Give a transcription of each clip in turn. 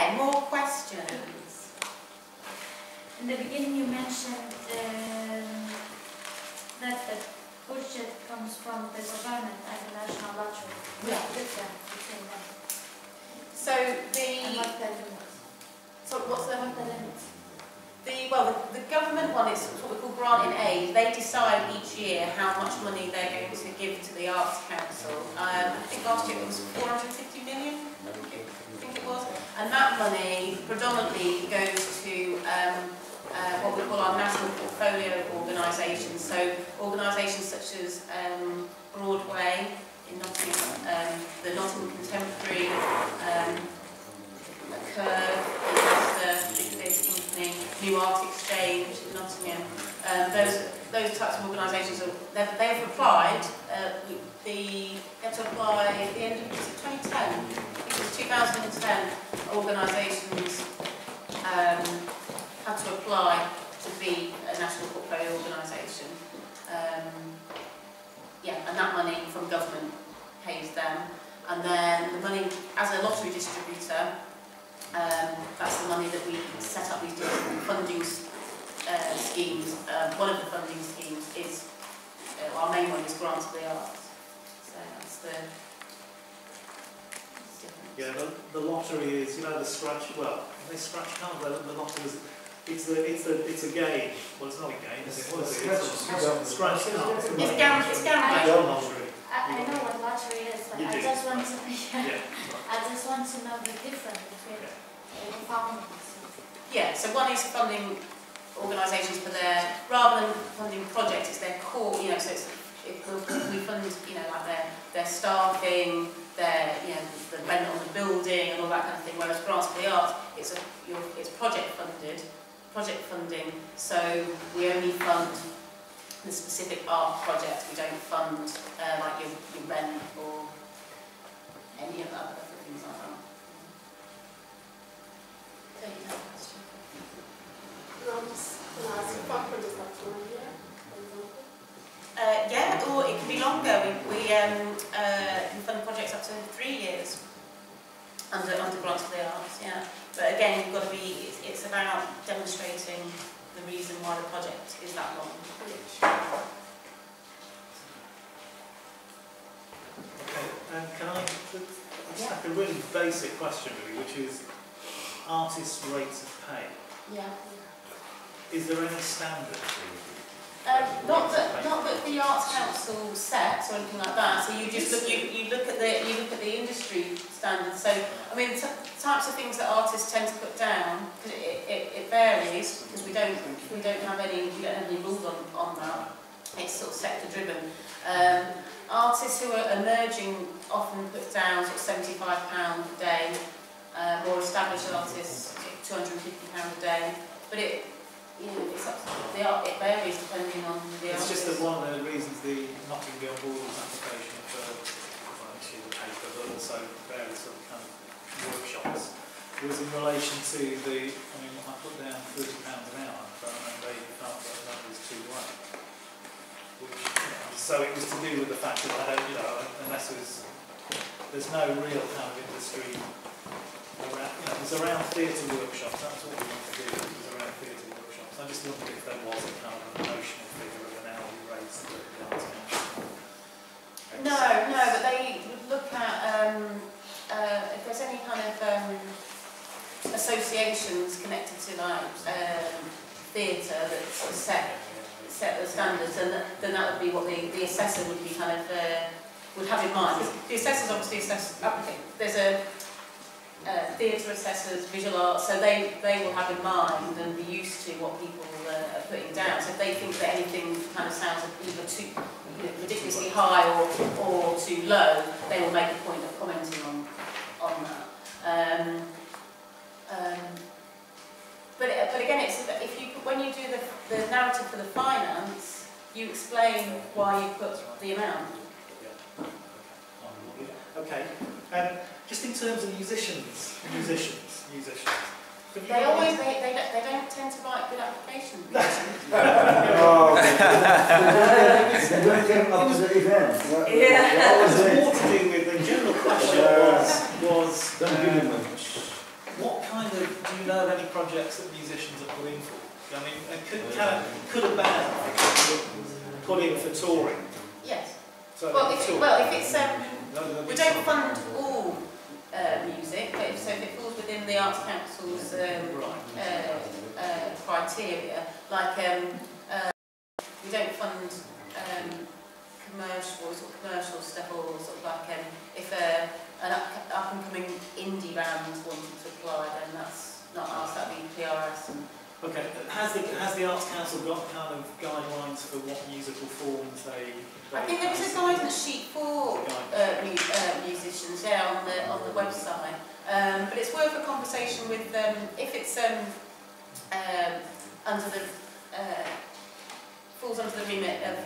Okay, more questions? In the beginning you mentioned that the budget comes from the government and the national lottery. Yeah. Different between them. So And what the limits? so what's the limits? the government one is what we call grant in aid. They decide each year how much money they're going to give to the Arts Council. I think last year it was 450 million, I think it was. And that money predominantly goes to what we call our national portfolio organisations. So organisations such as Broadway in Nottingham, the Nottingham Contemporary, Curve in Leicester, Big Theatre Company, New Art Exchange in Nottingham. Those types of organisations, they've applied. They had to apply at the end of 2010. I think it was 2010. Organisations had to apply to be a national portfolio organisation. And that money from government pays them. And then the money, as a lottery distributor, that's the money that we set up these different funding schemes. One of the funding schemes is, our main one is Grants for the Arts. So that's the difference. Yeah, the lottery is, the scratch, they scratch card, the lottery is, it's a game. Well, it's not a game, is it? What is it? It's scratch card. It's gambling. I know what lottery is, but I just want to I just want to know the difference between the funding. Yeah, so one is funding organisations for their, rather than funding projects, it's their core, so we fund, like their staffing, their, the rent on the building and all that kind of thing, whereas Grants for the Arts, it's project funding, so we only fund the specific art project. We don't fund like your rent or any of that, other things like that. So you have a question? Yeah, or it can be longer. We can fund projects up to 3 years under Grants for the Arts. Yeah, but again, you've got to be. It's about demonstrating the reason why the project is that long. Okay, and can I just ask a really basic question, really, which is artists' rates of pay. Yeah. Is there any standard? Not that the Arts Council sets or anything like that. So you just look at the industry standards. So I mean, the types of things that artists tend to put down, because it varies, because we don't have any rules on that. It's sort of sector driven. Artists who are emerging often put down sort of £75 a day. More established artists £250 a day. But it's up to it varies depending on the artist. It's just that one of the reasons the Nottingham Borders application for issue the paper, but also various sort of kind of workshops, was in relation to the. I mean, I put down £30 an hour, but they felt that was too low. So it was to do with the fact that I don't, unless there's no real kind of industry around. There's around theatre workshops. That's what we want to do. There's around theatre workshops. I just wondered if there was a kind of notional figure of an hourly rate that the Arts Council. No, but they would look at if there's any kind of associations connected to like theatre that sort of set the standards, and then that would be what the assessor would be kind of would have in mind. The assessors obviously assess applicants. There's a theatre assessors, visual arts, so they will have in mind and be used to what people are putting down. So if they think that anything kind of sounds either too ridiculously high or too low, they will make a point of commenting on that. But again, it's when you do the narrative for the finance, you explain why you put the amount. Okay. Just in terms of musicians. They don't tend to write good applications. Oh, they don't get up to the event. Yeah. It was more to do with the general question was don't give him much. what kind of, do you know of any projects that musicians are putting for? I mean, could a band put in for touring? Yes. So Well, if it's no, we don't fund all music, but if it falls within the Arts Council's criteria, like we don't fund commercial stuff, or sort of like if an up and coming indie band wanted to apply, then that's not us, that'd be PRS. Okay, has the Arts Council got kind of guidelines for what musical forms they I think there was a guidance sheet for musicians, on the website. But it's worth a conversation with if it's under the falls under the remit of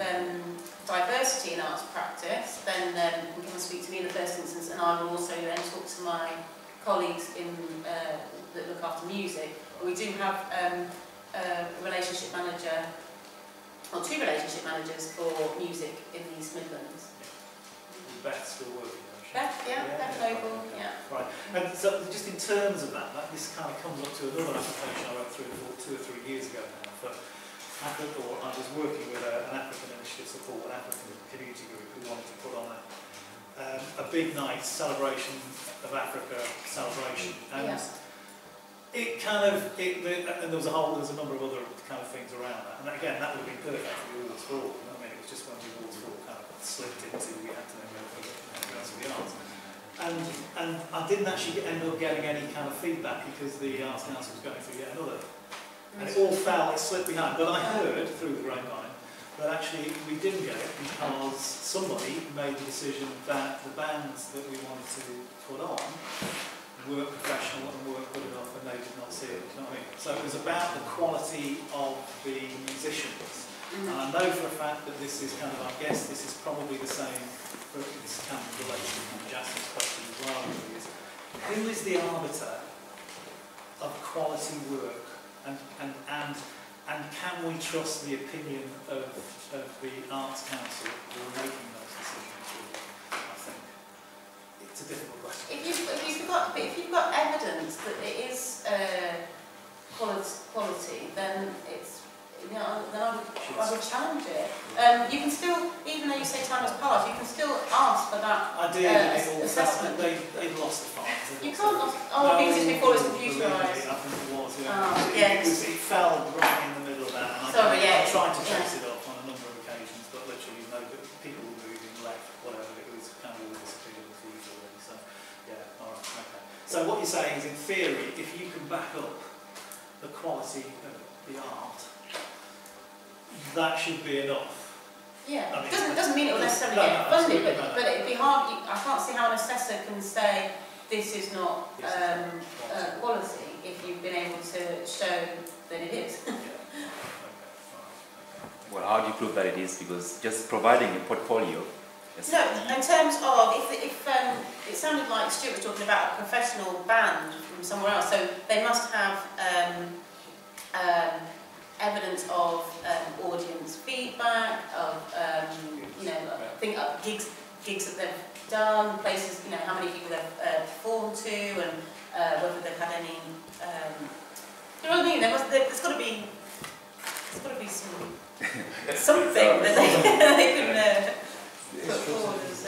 diversity in arts practice, then you can come and speak to me in the first instance, and I will also then talk to my colleagues that look after music. We do have a relationship manager, or two relationship managers for music in the East Midlands. Beth still working, Beth, Beth Noble, Right, and so just in terms of that, this kind of comes up to another application I wrote through 2 or 3 years ago now for Africa, or I was working with an African initiative support, an African community group who wanted to put on a big night celebration of Africa celebration, and it kind of, and there was a number of other kind of things around that, and again, that would have been perfect for the Awards for All. I mean, it was just when the Awards for All kind of slipped into, we had to then go for the arts. And I didn't actually end up getting any kind of feedback because the Arts Council was going through yet another. And it all it slipped behind. But I heard through the grapevine that actually we didn't get it because somebody made the decision that the bands that we wanted to put on were professional and weren't good enough, and they did not see it. You know what I mean? So it was about the quality of the musicians. And I know for a fact that this is kind of, I guess this is probably the same, it's kind of related to Jasper's question as well, is who is the arbiter of quality work, and can we trust the opinion of the Arts Council who are making those decisions? I think it's a difficult question. If you've got evidence that it is quality, then it's, then I would challenge it. You can still, even though you say time has passed, you can still ask for that assessment. They lost the fight. You can't lost. Because it's before it's computerised. I think it was. It fell right in the middle of that. And I tried to chase it up on a number of occasions, but literally, people were moving left, whatever. It was kind of all disappeared in the future already. So, all right, okay. So what you're saying is, in theory, if you can back up the quality of the art, that should be enough. Yeah, I mean, it doesn't mean it will necessarily get funded, but it'd be hard. I can't see how an assessor can say this is not quality if you've been able to show that it is. Well, how do you prove that it is? Because just providing a portfolio. No, in terms of if it sounded like Stuart was talking about a professional band from somewhere else, so they must have evidence of audience feedback, of gigs that they've done, places, how many people they've performed to, and whether they've had any. You know what I mean? There's got to be something that they can put forward as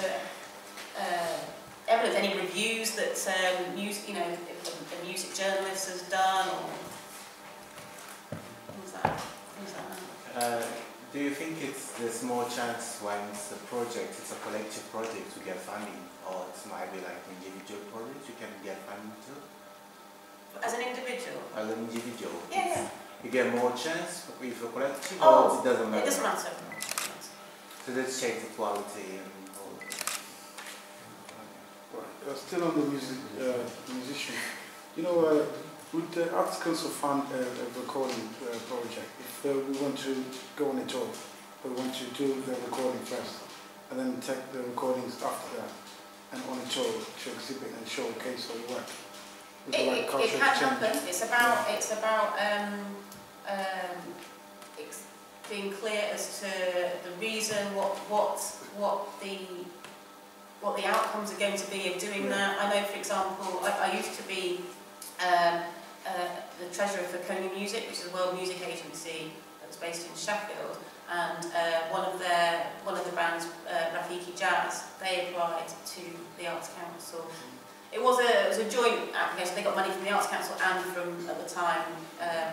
evidence. Any reviews that a music journalist has done, or things like that. Do you think there's more chance when it's a collective project to get funding, or it might be like an individual project you can get funding to? As an individual? As an individual. Yeah. You get more chance with a collective, or it doesn't matter? It doesn't matter. So let's check the quality and all. Still on the musician. With the Arts Council fund a recording project, if we want to go on a tour, we want to do the recording first, and then take the recordings after that, and on a tour to exhibit and showcase our work. It can happen. It's about being clear as to the reason, what the outcomes are going to be of doing that. I know, for example, I used to be the treasurer for Coney Music, which is a world music agency that was based in Sheffield, and one of the bands, Rafiki Jazz, they applied to the Arts Council. It was a joint application. They got money from the Arts Council and from, at the time,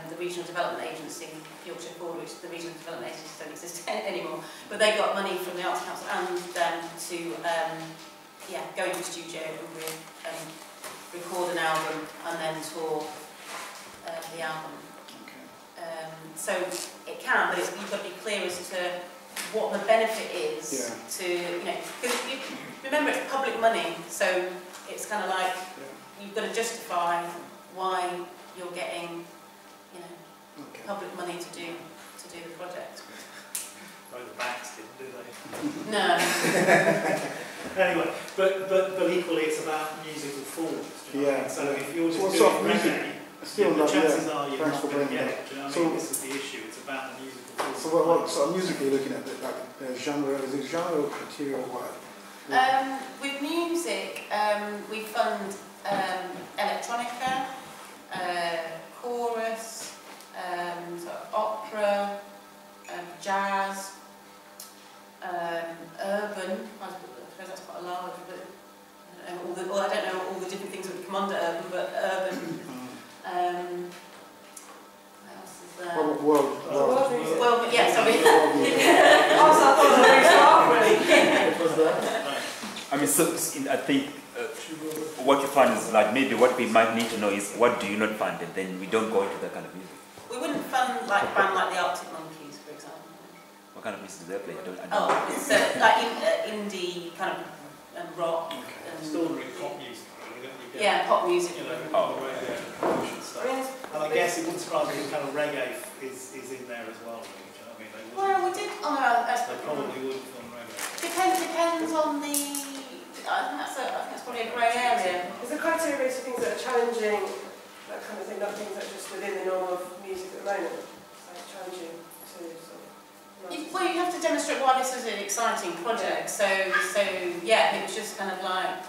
the Regional Development Agency, Yorkshire Forward, which the Regional Development Agency don't exist anymore. But they got money from the Arts Council and them to go into the studio and record an album and then tour the album. So it can, but you've got to be clear as to what the benefit is to, because remember it's public money, so it's kind of like you've got to justify why you're getting, public money to do the project. Well, the banks didn't, do they? No. Anyway, but equally it's about musical forms. Do you know what I mean? So if you're just doing reggae, the chances are you're not going to get it. Do you know what I mean? This is the issue. It's about the musical forms. So what sort of music are you looking at? Like genre? Is it genre or criteria or what? With music, we fund electronica, chorus, sort of opera, jazz, urban. I suppose that's quite a large, but I don't know all the different things that would come under urban, but urban. What else is there? Well, yeah, sorry. Also, I thought it was really I mean, so I think what you find is like maybe what we might need to know is what do you not fund, and then we don't go into that kind of music. We wouldn't fund like a band like the Arctic Monkeys, for example. What kind of music do they play? I don't Oh, it's like indie kind of rock. It's ordinary pop music. Yeah, pop music. Stuff. And I guess it wouldn't surprise me if kind of reggae is in there as well. Really, do you know what I mean? Well, we did. They probably would film reggae. Depends on the. I think that's probably a grey area. Is the criteria for things that are challenging, that kind of thing, not things that are just within the norm of music at the moment? Like challenging to sort of. Well, you have to demonstrate why this is an exciting project. So yeah, it was just kind of like,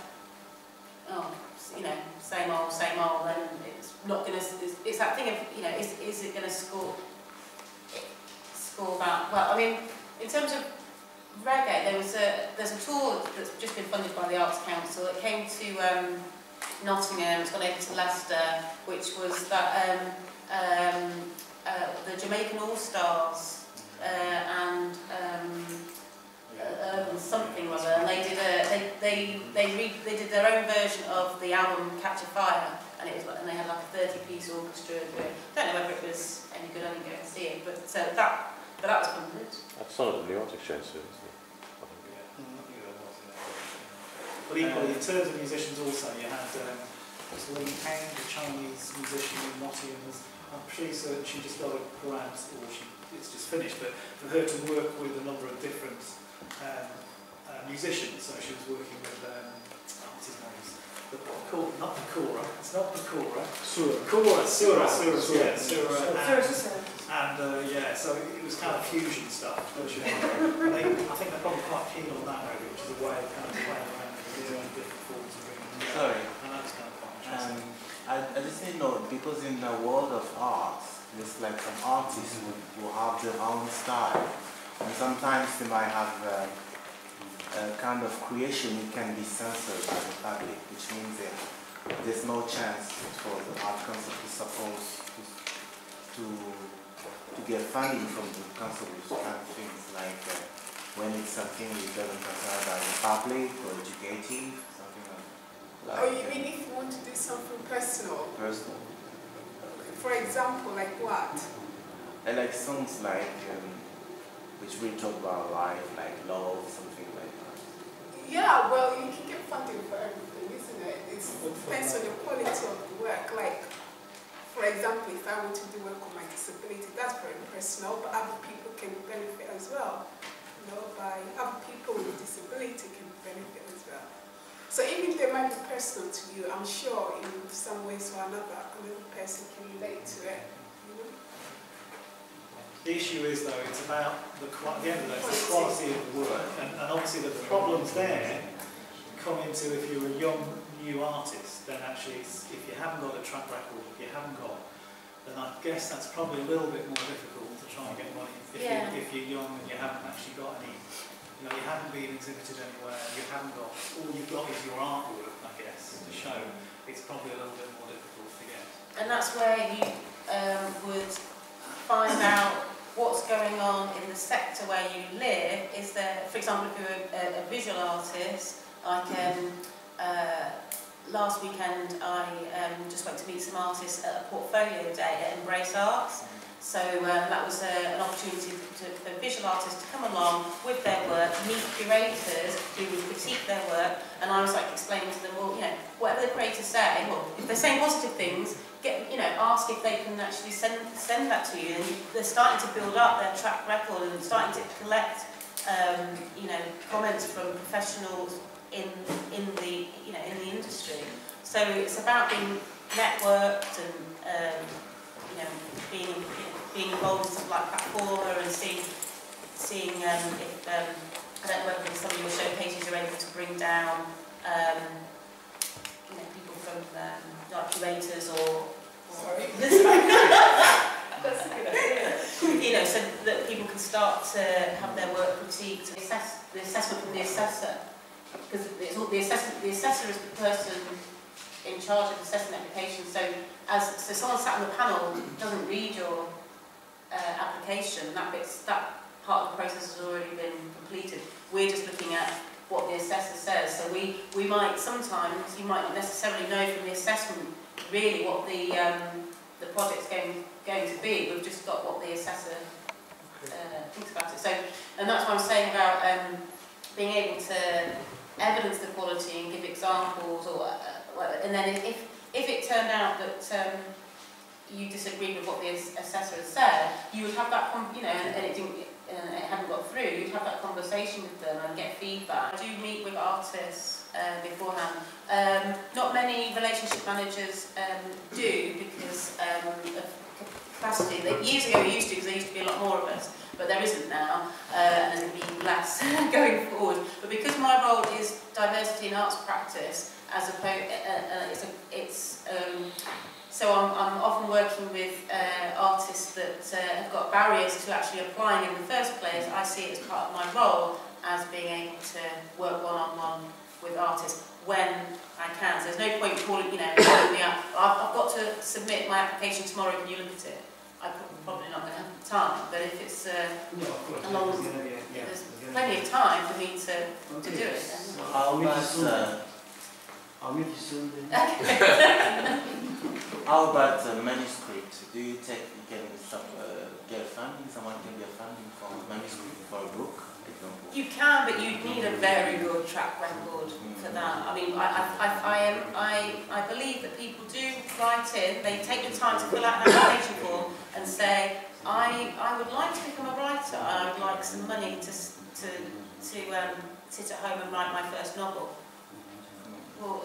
same old, and it's not going to. It's that thing of, is it going to score that? Well, I mean, in terms of reggae, there's a tour that's just been funded by the Arts Council. It came to Nottingham, it's gone over to Leicester, which was that the Jamaican All Stars and something or other, and they did their own version of the album Catch a Fire, and they had like a 30-piece orchestra. I don't know whether it was any good. I didn't go and see it, but that was funded. That's some of the art exchange too, isn't it? But equally, in terms of musicians also, you had Lee Peng, the Chinese musician in Nottingham. I'm pretty certain she just got a grant, or it's just finished, but for her to work with a number of different musicians. So she was working with, what's his name? Not Nakura, it's not Nakura. Sura. And so it was kind of fusion stuff. I think they're probably quite keen on that maybe, which is a way of kind of playing around with different forms of bringing them together. Sorry. And that's kind of quite interesting. I just didn't know, because in the world of art, there's like some artists who have their own style, and sometimes they might have a kind of creation it can be censored by the public, which means that there's no chance for the art council to suppose to get funding from the council with kind of things like when it's something that doesn't concern by the public or educative, something like. Oh, you mean if you want to do something personal? Personal. For example, like what? I like songs like which we talk about life, like love, something like that. Yeah, well, you can get funding for everything, isn't it? It depends on the quality of the work. Like, for example, if I were to do work on my disability, that's very personal, but other people can benefit as well. By other people with disability can benefit as well. So even if they might be personal to you, I'm sure in some ways or another person can relate to it. The issue is, though, it's about the end of the day, it's the quality of the work, and obviously the problems there come into if you're a young new artist, then actually if you haven't got a track record, then I guess that's probably a little bit more difficult to try and get money. If you're young and you haven't actually got any, you haven't been exhibited anywhere, you haven't got, all you've got is your artwork, I guess, to show, it's probably a little bit more difficult to get. And that's where you would find out what's going on in the sector where you live. Is there, for example, if you're a visual artist, last weekend I just went to meet some artists at a portfolio day at Embrace Arts. So that was an opportunity for visual artists to come along with their work, meet curators who would critique their work, and I was like explaining to them, well, whatever the curators say, well, if they're saying positive things, ask if they can actually send that to you. And they're starting to build up their track record and starting to collect, comments from professionals in the industry. So it's about being networked and being involved in stuff like Platformer and seeing if I don't know whether some of your showcases are able to bring down people from like curators or Sorry. That's a good idea. So that people can start to have their work critiqued, the assessment from the assessor, because it's all the assessor is the person in charge of assessing applications. So someone sat on the panel doesn't read your application, that part of the process has already been completed. We're just looking at what the assessor says. So we might sometimes, you might not necessarily know from the assessment really what the project's going to be. We've just got what the assessor thinks about it. So, and that's what I'm saying about being able to evidence the quality and give examples, and then if it turned out that you disagreed with what the assessor had said, you would have that, and it hadn't got through, you'd have that conversation with them and get feedback. I do meet with artists beforehand. Not many relationship managers do because of capacity. Years ago we used to, because there used to be a lot more of us, but there isn't now, and there's going to be less going forward. But because my role is diversity in arts practice, as opposed, so I'm often working with artists that have got barriers to actually applying in the first place. I see it as part of my role as being able to work one-on-one with artists when I can. So there's no point calling me up. I've got to submit my application tomorrow, can you look at it? I'm probably not going to have the time, but if it's there's plenty of time for me to do it. I'll meet you soon then. How about manuscript? Do you can get funding? Someone can get funding for manuscript for a book, for example? You can, but you need a very good track record for that. I mean, I believe that people do write in. They take the time to fill out an application form and say, I would like to become a writer. I would like some money to sit at home and write my first novel. Well,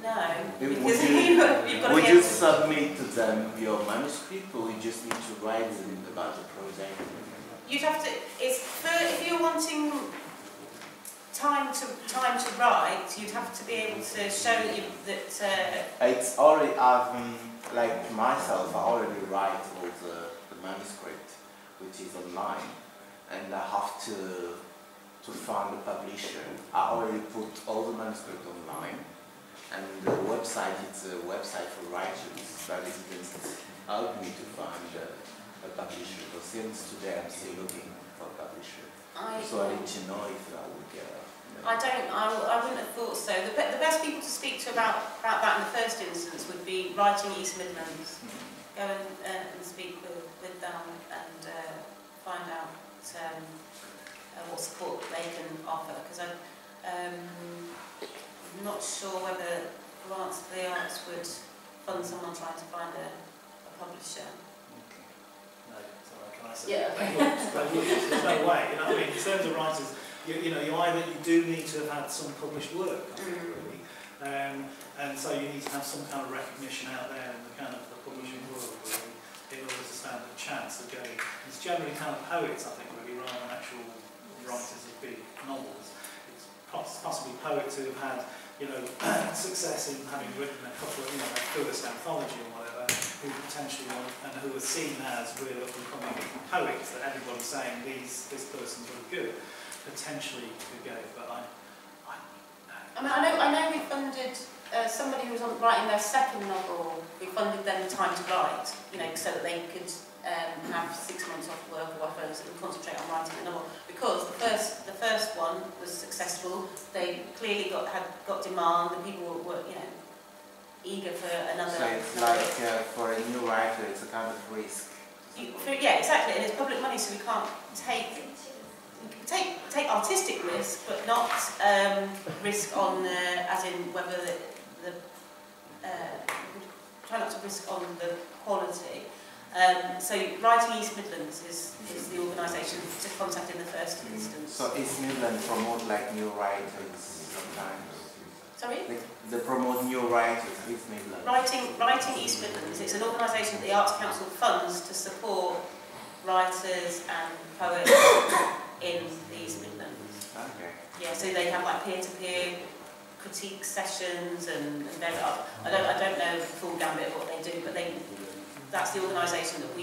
no, because you've got to would you submit to them your manuscript, or you just need to write about the project? You'd have to. If you're wanting time to write, you'd have to be able to show that. It's already like myself. I already write all the manuscript, which is online, and I have to find a publisher. I already put all the manuscript online. And the website, it's a website for writers, but it didn't help me to find a publisher. But since today I'm still looking for a publisher. So I need to know if I would get I wouldn't have thought so. The best people to speak to about that in the first instance would be Writing East Midlands. Go and speak with them and find out what support they can offer. Because I'm not sure whether Grants for the Arts would fund someone trying to find a publisher. No, sorry, can I say? Yeah. There's no way. You know what I mean? In terms of writers, you do need to have had some published work, I think, really, and so you need to have some kind of recognition out there in the kind of the publishing world, really, in order to stand a chance of getting. It's generally kind of poets, I think, really, rather than actual writers of big novels. Possibly poets who have had you know, success in having written a couple of, you know, their first anthology or whatever, who potentially want, and who are seen as real up-and-coming poets that everybody's saying this person's really good, potentially could get it. But I mean, I know we funded somebody who was writing their second novel. We funded them time to write, you know, so that they could have 6 months off work or whatever and concentrate on writing the novel. Because the first one was successful. They clearly got demand, and people were, you know, eager for another. So it's like for a new writer, it's a kind of risk. Yeah, exactly. And it's public money, so we can't take artistic risk, but not risk on as in whether try not to risk on the quality. So Writing East Midlands is the organisation to contact in the first instance. So East Midlands promote like new writers sometimes. Sorry? They promote new writers, East Midlands. Writing East Midlands. It's an organisation that the Arts Council funds to support writers and poets in the East Midlands. Okay. Yeah, so they have like peer-to-peer critique sessions and very, I don't know the full gambit of what they do, but that's the organisation that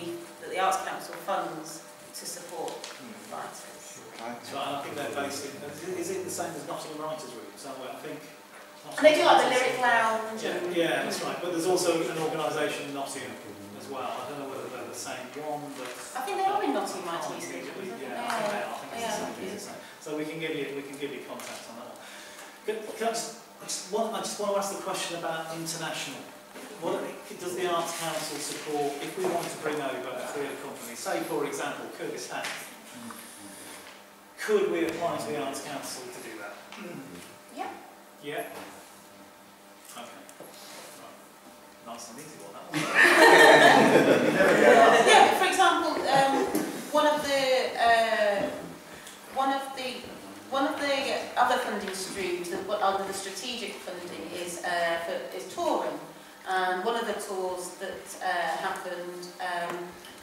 the Arts Council funds to support writers. so I think they're based in. Is it the same as Nottingham Writers' Room? Somewhere, I think. And they do like the Lyric Lounge. Yeah, that's right. But there's also an organisation in Nottingham as well. I don't know whether they're the same one, but I think they are in Nottingham Writing East yeah, Midlands. I think they are. I think it's the same. So we can give you contact on that one. I just want to ask the question about international. What does the Arts Council support if we want to bring over a theatre company? Say, for example, Kurdistan. Could we apply to the Arts Council to do that? Yeah. Yeah. Okay. Right. Nice and easy one, that one. Yeah. For example, one of the other funding streams under the strategic funding is touring. And one of the tours that happened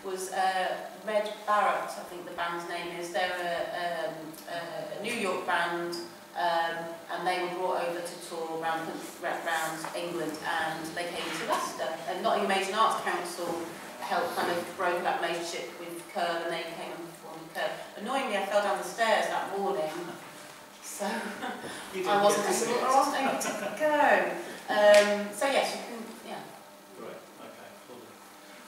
was Red Barrett, I think the band's name is. They're a New York band, and they were brought over to tour around England, and they came to Leicester. And Nottingham Asian Arts Council helped kind of broker that relationship with Curve, and they came and performed with Curve. Annoyingly, I fell down the stairs that morning, so I wasn't able to go. So yes, you can. Right, okay, cool.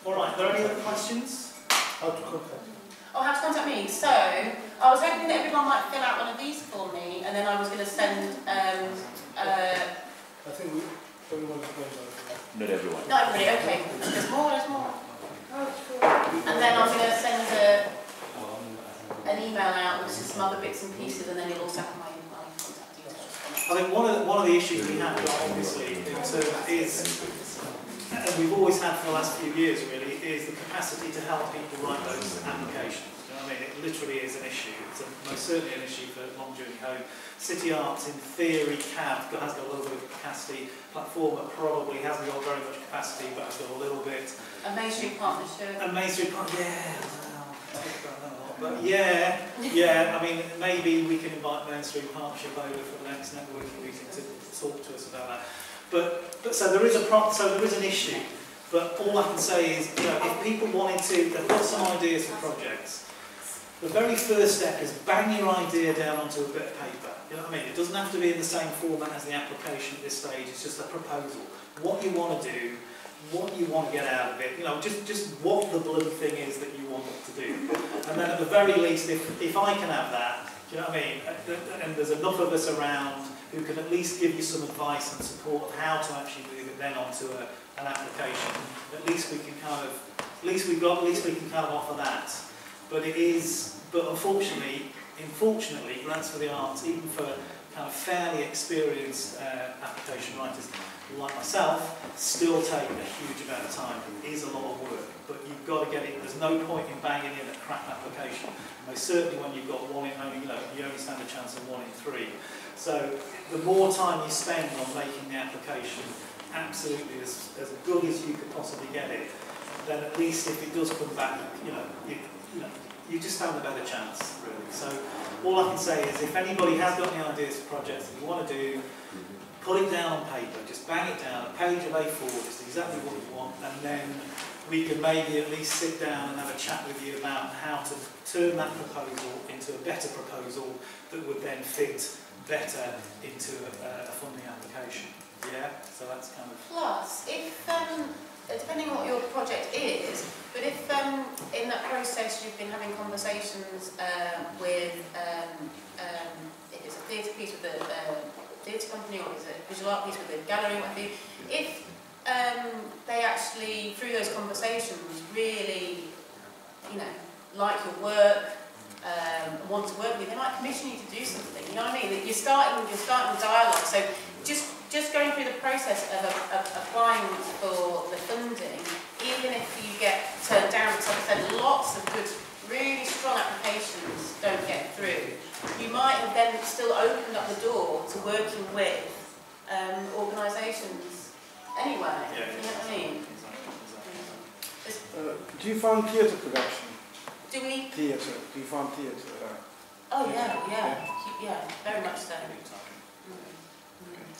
All right, are there any other questions? How to contact you? Oh, how to contact me? So, I was hoping that everyone might fill out one of these for me, and then I was going to send... I think everyone's going to. Not everyone. Not everybody, okay. There's more. And then I'm going to send an email out with some other bits and pieces, and then you'll also have my contact details. I think one of the issues we have, obviously, in terms is, and we've always had for the last few years really, is the capacity to help people write those applications. You know what I mean? It literally is an issue. It's most certainly an issue for Long Journey Home. City Arts, in theory, has got a little bit of capacity. Platformer probably hasn't got very much capacity, but has got a little bit. A Main Street Partnership. A Main Street Partnership, but yeah, I mean, maybe we can invite Main Street Partnership over for the next networking meeting to talk to us about that. But so there is an issue. But all I can say is, you know, if people wanted to, they've got some ideas for projects. The very first step is bang your idea down onto a bit of paper. You know what I mean? It doesn't have to be in the same format as the application at this stage. It's just a proposal. What you want to do, what you want to get out of it. You know, just what the bloody thing is that you want it to do. And then at the very least, if I can have that, do you know what I mean? And there's enough of us around who can at least give you some advice and support of how to actually move it then onto an application. At least we can kind of offer that. But unfortunately, Grants for the Arts, even for kind of fairly experienced application writers like myself, still take a huge amount of time. It is a lot of work, but you've got to get it. There's no point in banging in a crap application. Most certainly when you've got one in only, you only stand a chance of 1 in 3. So the more time you spend on making the application absolutely as good as you could possibly get it, then at least if it does come back, you just stand a better chance, really. So all I can say is if anybody has got any ideas for projects that you want to do, put it down on paper, just bang it down, a page of A4, just exactly what you want, and then we can maybe at least sit down and have a chat with you about how to turn that proposal into a better proposal that would then fit better into a funding application. Yeah, so that's kind of... Plus, if, depending on what your project is, but if in that process you've been having conversations with, if it's a theatre piece with a theatre company or is it a visual art piece with a gallery, what have you, if they actually, through those conversations, really, you know, like your work, want to work with you, they might commission you to do something, you know what I mean? You're starting dialogue, so just going through the process of applying for the funding, even if you get turned down, because like I said, lots of good, really strong applications don't get through, you might have then still opened up the door to working with organisations anyway, Yeah, you know what I mean? Do you find theatre production? Do we? Theatre. Do you find theatre? Oh yeah, very much so.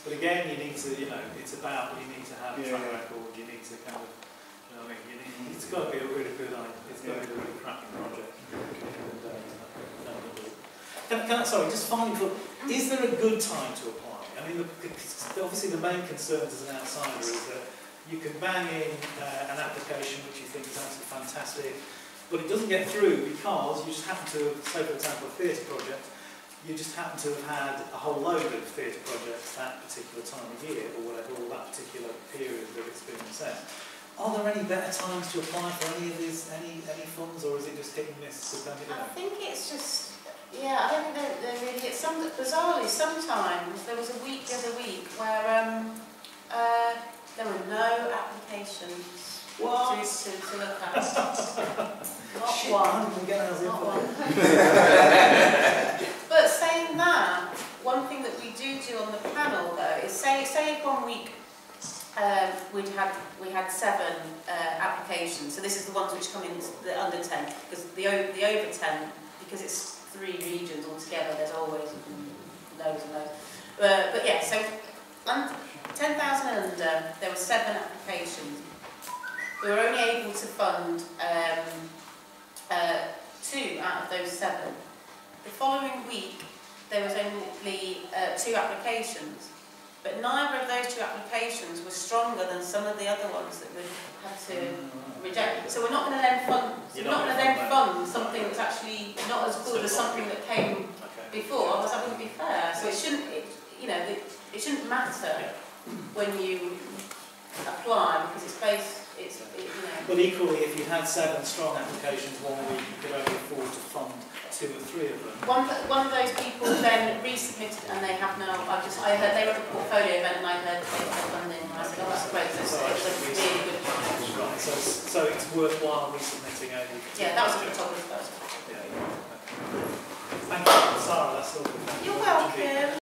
But again, you need to, you know, it's about, you need to have a track Yeah. record, you need to kind of, you know what I mean, it's got to be a really good idea, it's got to be a really cracking project. Sorry, just finally, is there a good time to apply? I mean, obviously the main concern as an outsider is that you can bang in an application which you think is absolutely fantastic, but it doesn't get through because you just happen to, say for example, a theatre project, you just happen to have had a whole load of theatre projects that particular time of year or whatever, or that particular period that it's been set. Are there any better times to apply for any of these, any funds, or is it just hit and miss? I think it's just, yeah, I don't think they're really, it's bizarrely, sometimes there was a week the other week where there were no applications to look at. Not Shit, one. Not one. But saying that, one thing that we do on the panel though is say if 1 week we had 7 applications. So this is the ones which come in the under 10, because the over 10, because it's 3 regions altogether, there's always loads and loads. But yeah, so 10,000 and under, there were 7 applications. We were only able to fund 2 out of those 7. The following week, there was only 2 applications, but neither of those 2 applications were stronger than some of the other ones that we had to reject. So we're not going to then fund. We're not going to then fund something that's actually not as good as something that came before. Otherwise, that wouldn't be fair. So it shouldn't. It shouldn't matter when you apply because it's based. But equally, if you had 7 strong applications 1 week, you could only afford to fund 2 or 3 of them. One of those people then resubmitted, and they have now. I heard they were at a portfolio event, and I heard they got funding. And I said, "Oh, that's great. So it's a really good project." Right. So it's worthwhile resubmitting only. Yeah, that was a photographer. Yeah. Thank you, Sarah. That's all. You're welcome.